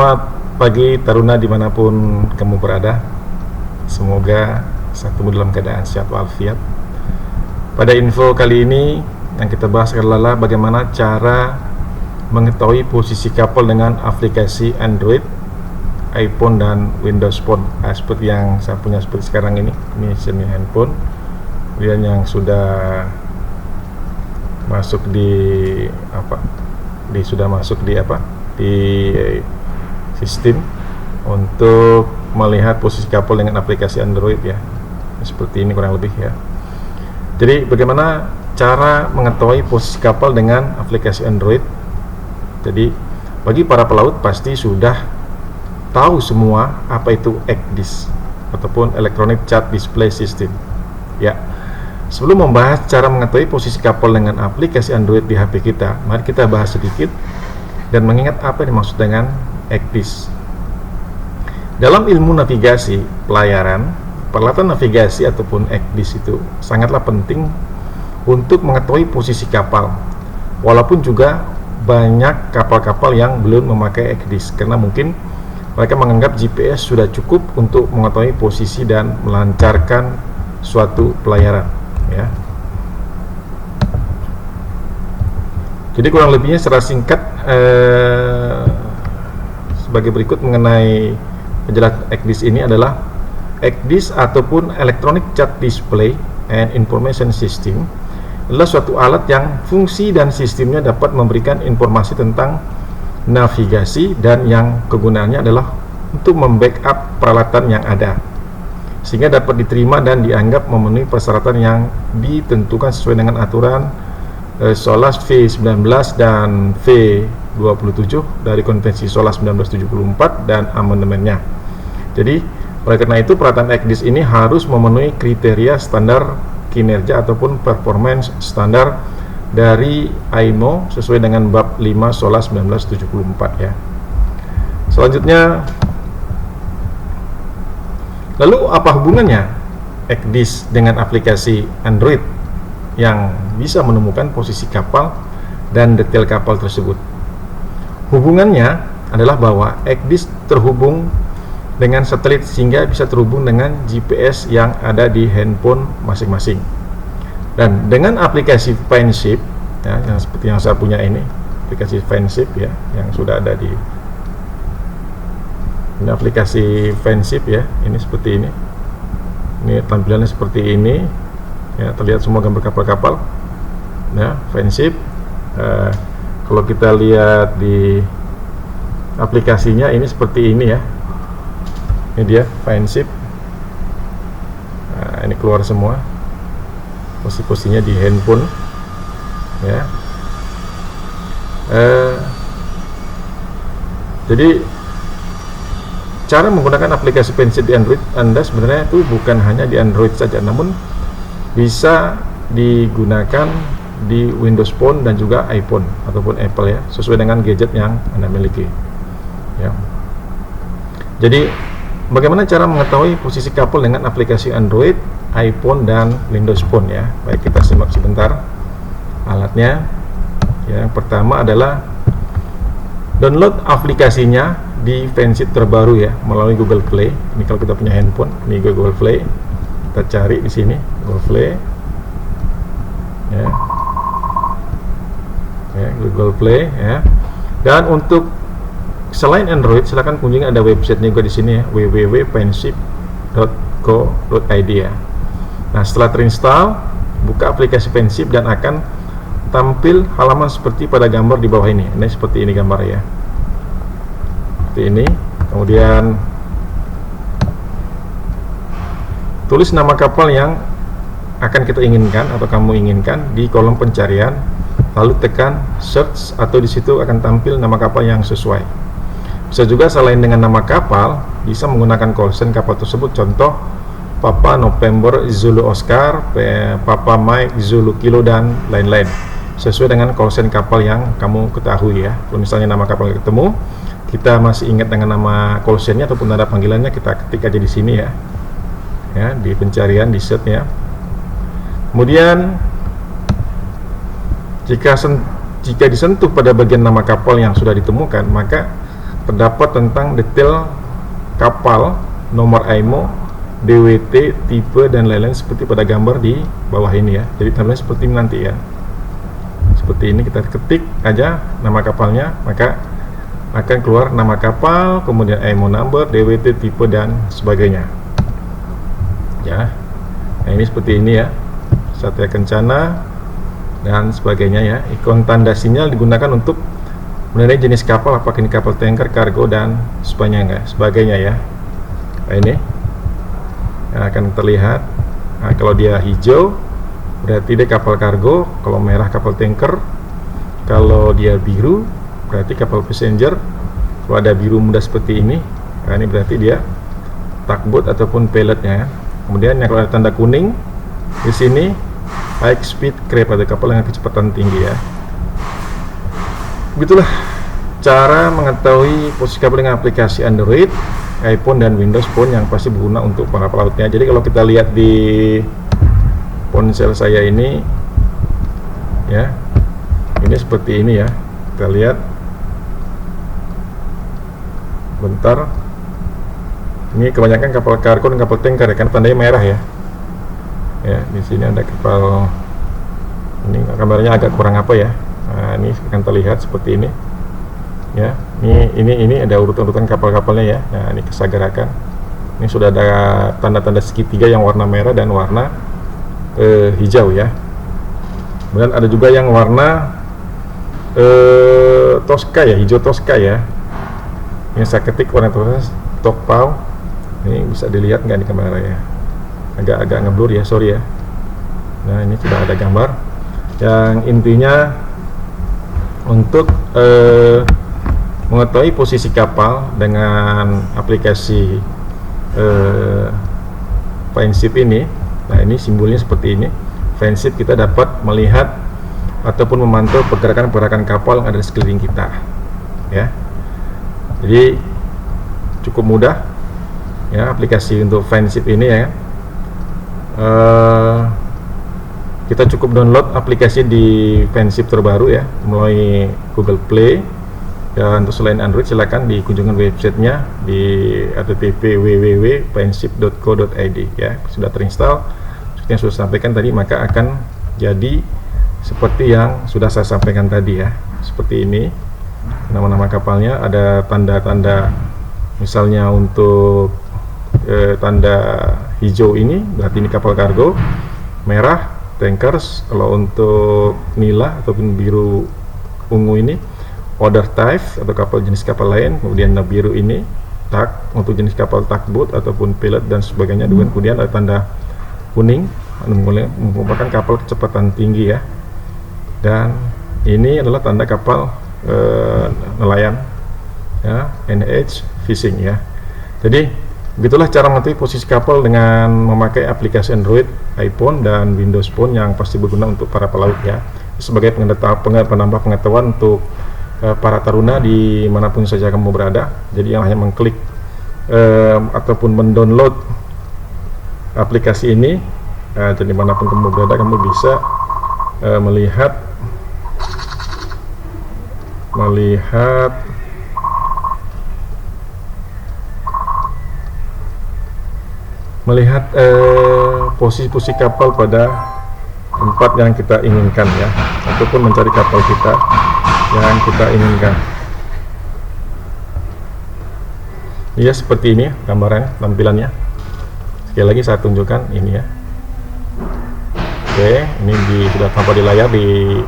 Selamat pagi Taruna dimanapun kamu berada. Semoga saat kamu dalam keadaan sehat walafiat. Pada info kali ini yang kita bahas adalah bagaimana cara mengetahui posisi kapal dengan aplikasi Android, iPhone dan Windows Phone. Seperti yang saya punya seperti sekarang ini semi handphone. Kemudian yang sudah masuk di sistem untuk melihat posisi kapal dengan aplikasi Android ya. Seperti ini kurang lebih ya. Jadi bagaimana cara mengetahui posisi kapal dengan aplikasi Android? Jadi bagi para pelaut pasti sudah tahu semua apa itu ECDIS ataupun Electronic Chart Display System. Ya. Sebelum membahas cara mengetahui posisi kapal dengan aplikasi Android di HP kita, mari kita bahas sedikit dan mengingat apa yang dimaksud dengan ECDIS. Dalam ilmu navigasi pelayaran, peralatan navigasi ataupun ECDIS itu sangatlah penting untuk mengetahui posisi kapal. Walaupun juga banyak kapal-kapal yang belum memakai ECDIS karena mungkin mereka menganggap GPS sudah cukup untuk mengetahui posisi dan melancarkan suatu pelayaran ya. Jadi kurang lebihnya secara singkat sebagai berikut mengenai penjelasan ECDIS ini adalah ECDIS ataupun Electronic Chart Display and Information System adalah suatu alat yang fungsi dan sistemnya dapat memberikan informasi tentang navigasi dan yang kegunaannya adalah untuk membackup peralatan yang ada sehingga dapat diterima dan dianggap memenuhi persyaratan yang ditentukan sesuai dengan aturan SOLAS V19 dan V27 dari Konvensi SOLAS 1974 dan amandemennya. Jadi oleh karena itu peralatan ECDIS ini harus memenuhi kriteria standar kinerja ataupun performance standar dari IMO sesuai dengan bab 5 SOLAS 1974 ya. Selanjutnya, lalu apa hubungannya ECDIS dengan aplikasi Android yang bisa menemukan posisi kapal dan detail kapal tersebut? Hubungannya adalah bahwa ECDIS terhubung dengan satelit sehingga bisa terhubung dengan GPS yang ada di handphone masing-masing. Dan dengan aplikasi Fanship ya, yang seperti yang saya punya ini, aplikasi Fanship ya, yang sudah ada di ini aplikasi Fanship ya, ini seperti ini. Ini tampilannya seperti ini. Ya, terlihat semua gambar kapal-kapal. Ya, Fanship. Kalau kita lihat di aplikasinya ini seperti ini ya. Ini dia Fanship. Nah, ini keluar semua posisi-posisinya di handphone ya. Jadi cara menggunakan aplikasi Fanship di Android Anda sebenarnya itu bukan hanya di Android saja, namun bisa digunakan di Windows Phone dan juga iPhone ataupun Apple ya, sesuai dengan gadget yang Anda miliki ya. Jadi bagaimana cara mengetahui posisi kapal dengan aplikasi Android, iPhone dan Windows Phone ya? Baik, kita simak sebentar alatnya ya. Yang pertama adalah download aplikasinya di Fanship terbaru ya melalui Google Play. Ini kalau kita punya handphone, ini Google Play. Kita cari di sini Google Play ya. Ya, Google Play ya. Dan untuk selain Android silakan kunjungi, ada websitenya juga di sini ya, www.fanship.co.id ya. Nah, setelah terinstall, buka aplikasi Fanship dan akan tampil halaman seperti pada gambar di bawah ini. Ini seperti ini gambar ya. Seperti ini. Kemudian tulis nama kapal yang akan kita inginkan atau kamu inginkan di kolom pencarian, lalu tekan search atau di situ akan tampil nama kapal yang sesuai. Bisa juga selain dengan nama kapal, bisa menggunakan call sign kapal tersebut, contoh Papa November Zulu Oscar, Papa Mike Zulu Kilo dan lain-lain, sesuai dengan call sign kapal yang kamu ketahui ya. Kalau misalnya nama kapal ketemu, kita masih ingat dengan nama call sign-nya ataupun nada panggilannya, kita ketik aja di sini ya. Ya, di pencarian, di search ya. Kemudian jika disentuh pada bagian nama kapal yang sudah ditemukan, maka terdapat tentang detail kapal, nomor IMO, DWT, tipe dan lain-lain seperti pada gambar di bawah ini ya. Jadi tampilannya seperti ini nanti ya. Seperti ini, kita ketik aja nama kapalnya, maka akan keluar nama kapal, kemudian IMO number, DWT, tipe dan sebagainya. Ya. Nah, ini seperti ini ya. Satya Kencana dan sebagainya ya. Ikon tanda sinyal digunakan untuk menilai jenis kapal, apakah ini kapal tanker, kargo dan sebagainya ya. Nah, ini akan terlihat. Nah, kalau dia hijau berarti dia kapal kargo, kalau merah kapal tanker, kalau dia biru berarti kapal passenger, kalau ada biru muda seperti ini, nah ini berarti dia tugboat ataupun pelletnya. Kemudian yang kalau ada tanda kuning di sini high speed craft atau kapal dengan kecepatan tinggi ya. Begitulah cara mengetahui posisi kapal dengan aplikasi Android, iPhone dan Windows Phone yang pasti berguna untuk para pelautnya. Jadi kalau kita lihat di ponsel saya ini ya, ini seperti ini ya. Kita lihat bentar, ini kebanyakan kapal kargo dan kapal tanker ya, kan tandanya merah ya. Ya, di sini ada kapal, ini gambarnya agak kurang apa ya. Nah, ini akan terlihat seperti ini ya. Ini ada urutan-urutan kapal-kapalnya ya. Nah, ini kesagerakan. Ini sudah ada tanda-tanda segitiga yang warna merah dan warna hijau ya. Kemudian ada juga yang warna Tosca ya, hijau Tosca ya. Ini saya ketik warna Tokpau. Ini bisa dilihat nggak di kamera ya? Agak ngeblur ya, sorry ya. Nah, ini sudah ada gambar. Yang intinya untuk mengetahui posisi kapal dengan aplikasi Fineship ini. Nah, ini simbolnya seperti ini. Fineship, kita dapat melihat ataupun memantau pergerakan-pergerakan kapal yang ada di sekeliling kita ya. Jadi cukup mudah ya aplikasi untuk Fineship ini ya. Kita cukup download aplikasi di Fineship terbaru ya melalui Google Play. Dan untuk selain Android silakan dikunjungi websitenya di http://www.fineship.co.id ya. Sudah terinstall seperti yang sudah sampaikan tadi, maka akan jadi seperti yang sudah saya sampaikan tadi ya. Seperti ini nama-nama kapalnya, ada tanda-tanda misalnya untuk tanda hijau ini berarti ini kapal kargo, merah tankers, kalau untuk nila ataupun biru ungu ini other type atau kapal jenis kapal lain, kemudian biru ini tug untuk jenis kapal tugboat ataupun pellet dan sebagainya. Kemudian ada tanda kuning merupakan kapal kecepatan tinggi ya, dan ini adalah tanda kapal nelayan ya, NH fishing ya. Jadi begitulah cara mengetahui posisi kapal dengan memakai aplikasi Android, iPhone dan Windows Phone yang pasti berguna untuk para pelaut ya, sebagai penambah pengetahuan untuk para taruna dimanapun saja kamu berada. Jadi yang hanya mengklik ataupun mendownload aplikasi ini, jadi dimanapun kamu berada kamu bisa melihat posisi-posisi kapal pada tempat yang kita inginkan ya, ataupun mencari kapal kita yang kita inginkan. Ya, seperti ini gambaran tampilannya. Sekali lagi saya tunjukkan ini ya. Oke, ini sudah tampak di layar di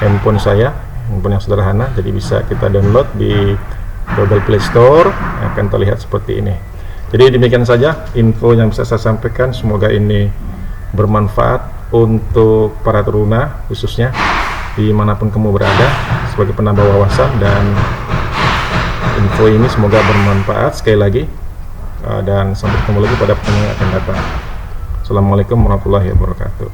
handphone saya, handphone yang sederhana. Jadi bisa kita download di Google Play Store, akan terlihat seperti ini. Jadi demikian saja info yang bisa saya sampaikan. Semoga ini bermanfaat untuk para taruna khususnya dimanapun kamu berada, sebagai penambah wawasan, dan info ini semoga bermanfaat sekali lagi, dan sampai ketemu lagi pada pertemuan yang akan datang. Assalamualaikum warahmatullahi wabarakatuh.